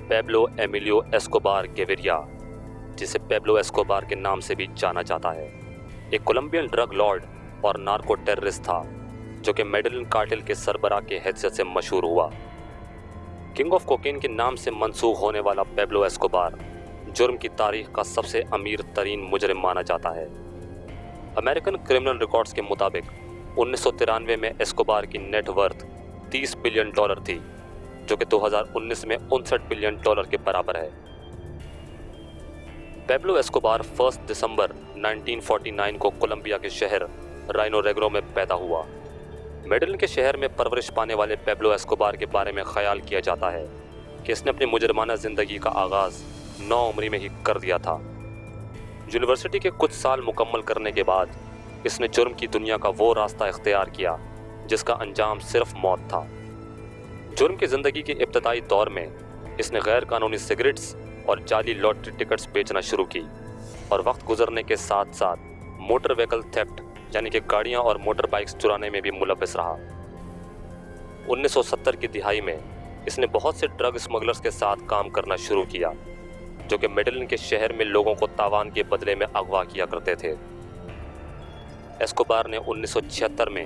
Pablo Emilio Escobar گیویریا، جسے Pablo Escobar کے نام سے بھی جانا جاتا ہے، ایک کولمبین ڈرگ لارڈ اور نارکو ٹیررسٹ تھا جو کہ میڈلن کارٹل کے سربراہ کے حیثیت سے مشہور ہوا۔ کنگ آف کوکین کے نام سے منسوخ ہونے والا پیبلو ایسکوبار جرم کی تاریخ کا سب سے امیر ترین مجرم مانا جاتا ہے۔ امریکن کرمنل ریکارڈز کے مطابق 1993 میں ایسکوبار کی نیٹ ورتھ $30 بلین تھی، جو کہ 2019 میں $59 بلین کے برابر ہے۔ پیبلو ایسکوبار 1 دسمبر 1949 کو کولمبیا کے شہر رائنو ریگرو میں پیدا ہوا۔ میڈلن کے شہر میں پرورش پانے والے پیبلو ایسکوبار کے بارے میں خیال کیا جاتا ہے کہ اس نے اپنی مجرمانہ زندگی کا آغاز 9 عمری میں ہی کر دیا تھا۔ یونیورسٹی کے کچھ سال مکمل کرنے کے بعد اس نے جرم کی دنیا کا وہ راستہ اختیار کیا جس کا انجام صرف موت تھا۔ جرم کی زندگی کے ابتدائی دور میں اس نے غیر قانونی سگریٹس اور جعلی لاٹری ٹکٹس بیچنا شروع کی اور وقت گزرنے کے ساتھ ساتھ موٹر وہیکل تھیفٹ یعنی کہ گاڑیاں اور موٹر بائکس چرانے میں بھی ملوث رہا۔ 1970 کی دہائی میں اس نے بہت سے ڈرگ اسمگلرز کے ساتھ کام کرنا شروع کیا جو کہ میڈلن کے شہر میں لوگوں کو تاوان کے بدلے میں اغوا کیا کرتے تھے۔ ایسکوبار نے 1976 میں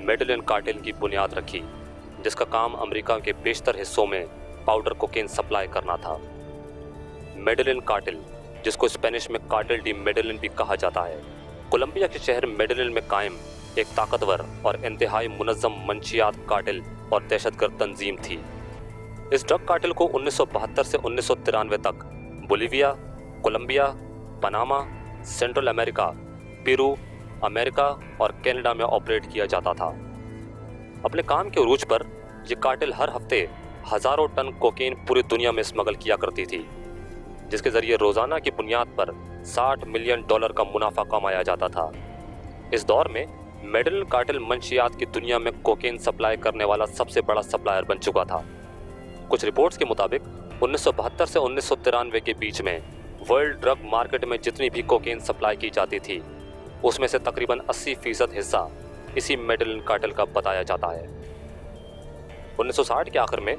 میڈلن کارٹل کی بنیاد رکھی جس کا کام امریکہ کے بیشتر حصوں میں پاؤڈر کوکین سپلائی کرنا تھا۔ میڈلن کارٹل، جس کو اسپینش میں کارٹل ڈی میڈلن بھی کہا جاتا ہے، کولمبیا کے شہر میڈلن میں قائم ایک طاقتور اور انتہائی منظم منشیات کارٹل اور دہشت گرد تنظیم تھی۔ اس ڈرگ کارٹل کو 1972 سے 1993 تک بولیویا، کولمبیا، پاناما، سینٹرل امریکہ، پیرو، امریکہ اور کینیڈا میں آپریٹ کیا جاتا تھا۔ اپنے کام کے عروج پر یہ کارٹل ہر ہفتے ہزاروں ٹن کوکین پوری دنیا میں اسمگل کیا کرتی تھی، جس کے ذریعے روزانہ کی بنیاد پر $60 ملین کا منافع کمایا جاتا تھا۔ اس دور میں میڈلن کارٹل منشیات کی دنیا میں کوکین سپلائی کرنے والا سب سے بڑا سپلائر بن چکا تھا۔ کچھ رپورٹس کے مطابق 1972 سے 1993 کے بیچ میں ورلڈ ڈرگ مارکیٹ میں جتنی بھی کوکین سپلائی کی جاتی تھی اس میں سے تقریباً 80% حصہ اسی میڈلن کارٹل کا بتایا جاتا ہے۔ 1960 کے آخر میں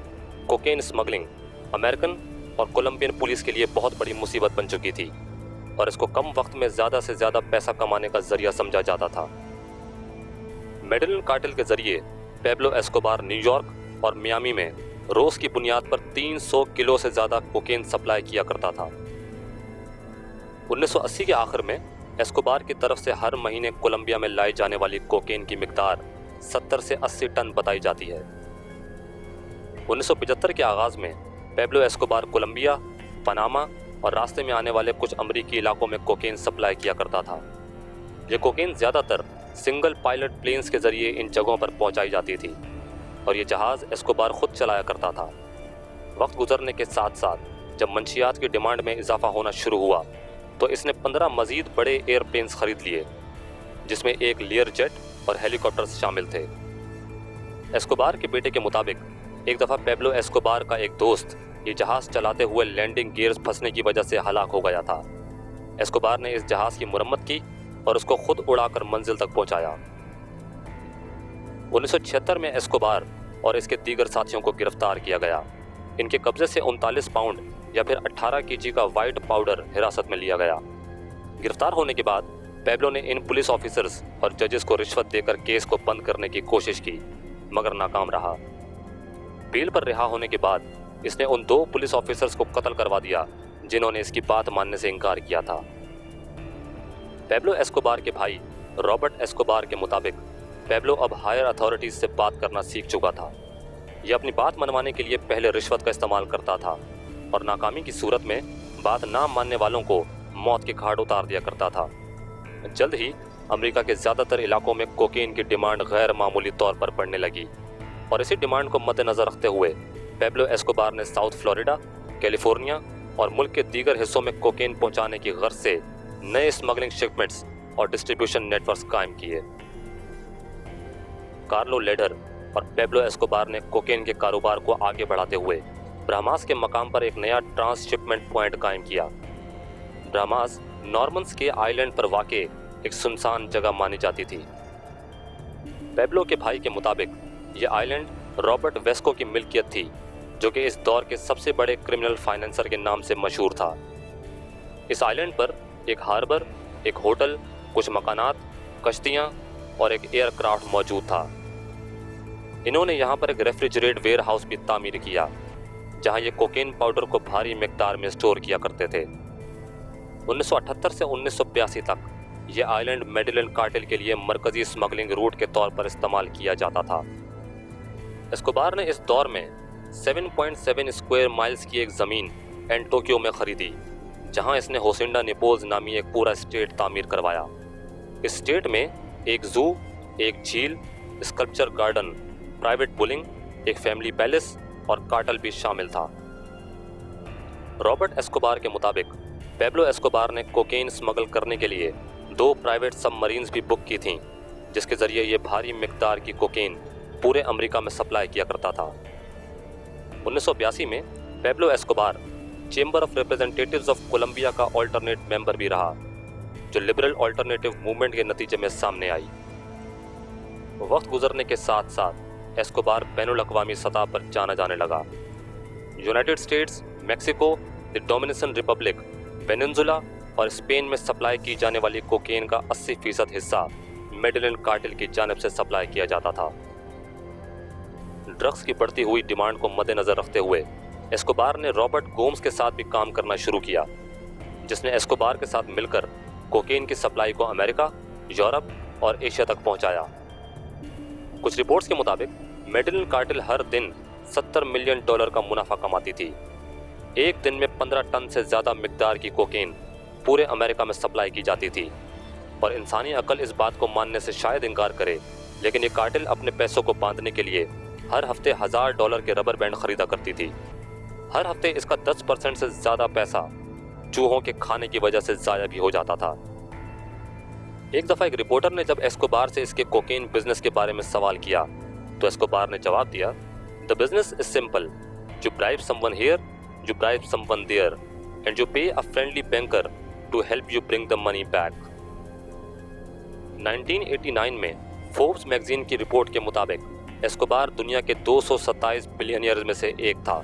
کوکین اسمگلنگ امریکن اور کولمبین پولیس کے لیے بہت بڑی مصیبت بن چکی تھی اور اس کو کم وقت میں زیادہ سے زیادہ پیسہ کمانے کا ذریعہ سمجھا جاتا تھا۔ میڈلن کارٹل کے ذریعے پیبلو ایسکوبار نیو یارک اور میامی میں روز کی بنیاد پر 300 کلو سے زیادہ کوکین سپلائی کیا کرتا تھا۔ 1980 کے آخر میں ایسکوبار کی طرف سے ہر مہینے کولمبیا میں لائی جانے والی کوکین کی مقدار 70 سے 80 ٹن بتائی جاتی ہے۔ 1975 کے آغاز میں پیبلو ایسکوبار کولمبیا، پاناما اور راستے میں آنے والے کچھ امریکی علاقوں میں کوکین سپلائی کیا کرتا تھا۔ یہ کوکین زیادہ تر سنگل پائلٹ پلینز کے ذریعے ان جگہوں پر پہنچائی جاتی تھی اور یہ جہاز ایسکوبار خود چلایا کرتا تھا۔ وقت گزرنے کے ساتھ ساتھ جب منشیات کی ڈیمانڈ میں اضافہ ہونا شروع ہوا تو اس نے 15 مزید بڑے ایئر پلینز خرید لیے جس میں ایک لیئر جیٹ اور ہیلی کاپٹرز شامل تھے۔ ایسکوبار کے بیٹے کے مطابق ایک دفعہ پیبلو ایسکوبار کا ایک دوست یہ جہاز چلاتے ہوئے لینڈنگ گیئرز پھنسنے کی وجہ سے ہلاک ہو گیا تھا۔ ایسکوبار نے اس جہاز کی مرمت کی اور اس کو خود اڑا کر منزل تک پہنچایا۔ 1976 میں ایسکوبار اور اس کے دیگر ساتھیوں کو گرفتار کیا گیا۔ ان کے قبضے سے 39 پاؤنڈ یا پھر 18 kg کا وائٹ پاؤڈر حراست میں لیا گیا۔ گرفتار ہونے کے بعد پیبلو نے ان پولیس آفیسرز اور ججز کو رشوت دے کر کیس کو بند کرنے کی کوشش کی مگر ناکام رہا۔ بیل پر رہا ہونے کے بعد اس نے ان 2 پولیس آفیسرز کو قتل کروا دیا جنہوں نے اس کی بات ماننے سے انکار کیا تھا۔ پیبلو ایسکوبار کے بھائی رابرٹ ایسکوبار کے مطابق پیبلو اب ہائر اتھارٹیز سے بات کرنا سیکھ چکا تھا۔ یہ اپنی بات منوانے کے لیے پہلے رشوت کا استعمال کرتا تھا اور ناکامی کی صورت میں بات نہ ماننے والوں کو موت کے گھاٹ اتار دیا کرتا تھا۔ جلد ہی امریکہ کے زیادہ تر علاقوں میں کوکین کی ڈیمانڈ غیر معمولی طور پر بڑھنے لگی اور اسی ڈیمانڈ کو مد نظر رکھتے ہوئے پیبلو ایسکوبار نے ساؤتھ فلوریڈا، کیلیفورنیا اور ملک کے دیگر حصوں میں کوکین پہنچانے کی غرض سے نئے اسمگلنگ شپمنٹس اور ڈسٹریبیوشن نیٹ ورکس قائم کیے۔ کارلو لیڈر اور پیبلو ایسکوبار نے کوکین کے کاروبار کو آگے بڑھاتے ہوئے برہماس کے مقام پر ایک نیا ٹرانس شپمنٹ پوائنٹ قائم کیا۔ برہماس نارمنز کے آئی لینڈ پر واقع ایک سنسان جگہ مانی جاتی تھی۔ پیبلو کے بھائی کے مطابق یہ آئی لینڈ رابرٹ ویسکو کی ملکیت تھی جو کہ اس دور کے سب سے بڑے کرمنل فائنینسر کے نام سے مشہور تھا۔ اس آئلینڈ پر ایک ہاربر، ایک ہوٹل، کچھ مکانات، کشتیاں اور ایک ایئر کرافٹ موجود تھا۔ انہوں نے یہاں پر ایک ریفریجریٹ ویئر ہاؤس بھی تعمیر کیا جہاں یہ کوکین پاؤڈر کو بھاری مقدار میں سٹور کیا کرتے تھے۔ 1978 سے 1982 تک یہ آئلینڈ میڈلین کارٹل کے لیے مرکزی اسمگلنگ روٹ کے طور پر استعمال کیا جاتا تھا۔ اسکوبار نے اس دور میں 7.7 اسکوائر مائلز کی ایک زمین اینٹوکیو میں خریدی جہاں اس نے ہوسنڈا نیپوز نامی ایک پورا اسٹیٹ تعمیر کروایا۔ اس اسٹیٹ میں ایک زو، ایک جھیل، اسکلپچر گارڈن، پرائیویٹ بولنگ، ایک فیملی پیلس اور کارٹل بھی شامل تھا۔ رابرٹ ایسکوبار کے مطابق پیبلو ایسکوبار نے کوکین اسمگل کرنے کے لیے 2 پرائیویٹ سب مرینز بھی بک کی تھیں جس کے ذریعے یہ بھاری مقدار کی کوکین پورے امریکہ میں سپلائی کیا کرتا تھا۔ 1982 میں Pablo Escobar chamber of representatives of Colombia کا آلٹرنیٹ ممبر بھی رہا جو لبرل آلٹرنیٹیو موومنٹ کے نتیجے میں سامنے آئی۔ وقت گزرنے کے ساتھ ساتھ ایسکوبار بین الاقوامی سطح پر جانا جانے لگا۔ یونائٹڈ اسٹیٹس، میکسیکو، دی ڈومینیکن ریپبلک، پیننسولا اور اسپین میں سپلائی کی جانے والی کوکین کا 80% حصہ میڈلین کارٹل کی جانب سے سپلائی کیا جاتا تھا۔ ڈرگس کی بڑھتی ہوئی ڈیمانڈ کو مد نظر رکھتے ہوئے ایسکوبار نے رابرٹ گومز کے ساتھ بھی کام کرنا شروع کیا جس نے ایسکوبار کے ساتھ مل کر کوکین کی سپلائی کو امریکہ، یورپ اور ایشیا تک پہنچایا۔ کچھ رپورٹس کے مطابق میڈلین کارٹل ہر دن $70 ملین کا منافع کماتی تھی۔ ایک دن میں 15 ٹن سے زیادہ مقدار کی کوکین پورے امریکہ میں سپلائی کی جاتی تھی، اور انسانی عقل اس بات کو ماننے سے شاید انکار کرے لیکن یہ کارٹل اپنے پیسوں کو باندھنے کے لیے ہر ہفتے $1000 کے ربر بینڈ خریدا کرتی تھی۔ ہر ہفتے اس کا 10% سے زیادہ پیسہ چوہوں کے کھانے کی وجہ سے ضائع بھی ہو جاتا تھا۔ ایک دفعہ ایک رپورٹر نے جب ایسکوبار سے اس کے کوکین بزنس کے بارے میں سوال کیا تو ایسکوبار نے جواب دیا، "The business is simple. You bribe someone here, you bribe someone there, and you pay a friendly banker to help you bring the money back." 1989 میں فوربس میگزین کی رپورٹ کے مطابق ایسکوبار دنیا کے 227 بلینئرز میں سے ایک تھا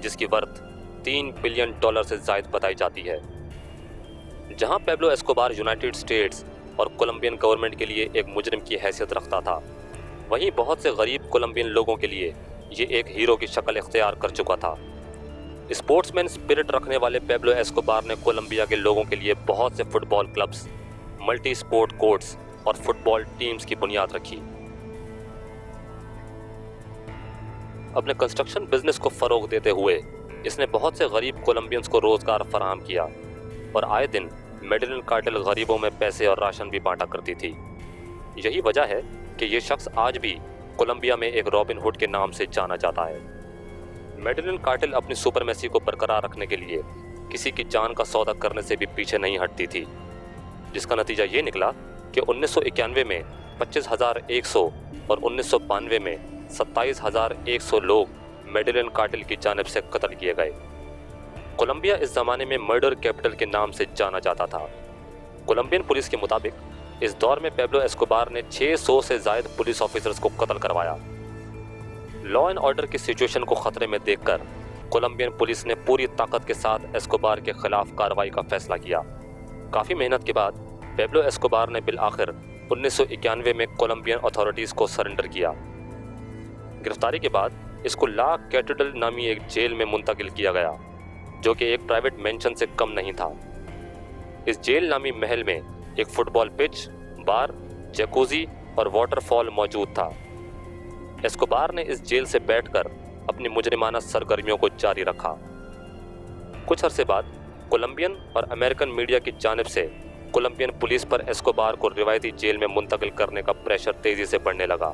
جس کی ورتھ $3 بلین سے زائد بتائی جاتی ہے۔ جہاں پیبلو ایسکوبار یونائٹڈ اسٹیٹس اور کولمبین گورنمنٹ کے لیے ایک مجرم کی حیثیت رکھتا تھا، وہیں بہت سے غریب کولمبین لوگوں کے لیے یہ ایک ہیرو کی شکل اختیار کر چکا تھا۔ اسپورٹس مین اسپرٹ رکھنے والے پیبلو ایسکوبار نے کولمبیا کے لوگوں کے لیے بہت سے فٹ بال کلبز، ملٹی اسپورٹ کورٹس اور فٹ بال ٹیمز کی بنیاد رکھی۔ اپنے کنسٹرکشن بزنس کو فروغ دیتے ہوئے اس نے بہت سے غریب کولمبینز کو روزگار فراہم کیا اور آئے دن میڈلین کارٹل غریبوں میں پیسے اور راشن بھی بانٹا کرتی تھی۔ یہی وجہ ہے کہ یہ شخص آج بھی کولمبیا میں ایک رابن ہوڈ کے نام سے جانا جاتا ہے۔ میڈلین کارٹل اپنی سپرمیسی کو برقرار رکھنے کے لیے کسی کی جان کا سودا کرنے سے بھی پیچھے نہیں ہٹتی تھی، جس کا نتیجہ یہ نکلا کہ 1991 میں 25,100 اور 1992 میں 27,100 لوگ میڈلین کارٹل کی جانب سے قتل کیے گئے۔ کولمبیا اس زمانے میں مرڈر کیپٹل کے نام سے جانا جاتا تھا۔ کولمبین پولیس کے مطابق اس دور میں پیبلو ایسکوبار نے 600 سے زائد پولیس آفیسرز کو قتل کروایا۔ لا اینڈ آرڈر کی سچویشن کو خطرے میں دیکھ کر کولمبین پولیس نے پوری طاقت کے ساتھ ایسکوبار کے خلاف کارروائی کا فیصلہ کیا۔ کافی محنت کے بعد پیبلو ایسکوبار نے بالآخر 1991 میں کولمبین اتھارٹیز کو سرنڈر کیا۔ گرفتاری کے بعد اس کو لا کیٹیڈرل نامی ایک جیل میں منتقل کیا گیا جو کہ ایک پرائیویٹ مینشن سے کم نہیں تھا۔ اس جیل نامی محل میں ایک فٹ بال پچ، بار، جیکوزی اور واٹر فال موجود تھا۔ ایسکوبار نے اس جیل سے بیٹھ کر اپنی مجرمانہ سرگرمیوں کو جاری رکھا۔ کچھ عرصے بعد کولمبین اور امریکن میڈیا کی جانب سے کولمبین پولیس پر ایسکوبار کو روایتی جیل میں منتقل کرنے کا پریشر تیزی سے بڑھنے لگا،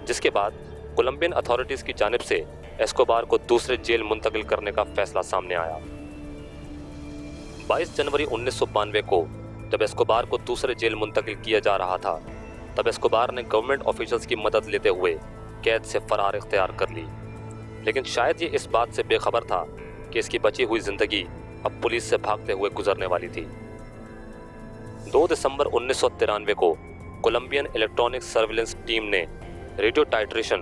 جس کے بعد کولمبین اتھارٹیز کی جانب سے ایسکوبار کو دوسرے جیل منتقل کرنے کا فیصلہ سامنے آیا۔ 22 جنوری 1992 کو جب ایسکوبار کو دوسرے جیل منتقل کیا جا رہا تھا تب ایسکوبار نے گورنمنٹ آفیشلز کی مدد لیتے ہوئے قید سے فرار اختیار کر لی، لیکن شاید یہ اس بات سے بے خبر تھا کہ اس کی بچی ہوئی زندگی اب پولیس سے بھاگتے ہوئے گزرنے والی تھی۔ 2 دسمبر 1993 کو کولمبین الیکٹرانک سرویلنس ٹیم نے ریڈیو ٹائٹریشن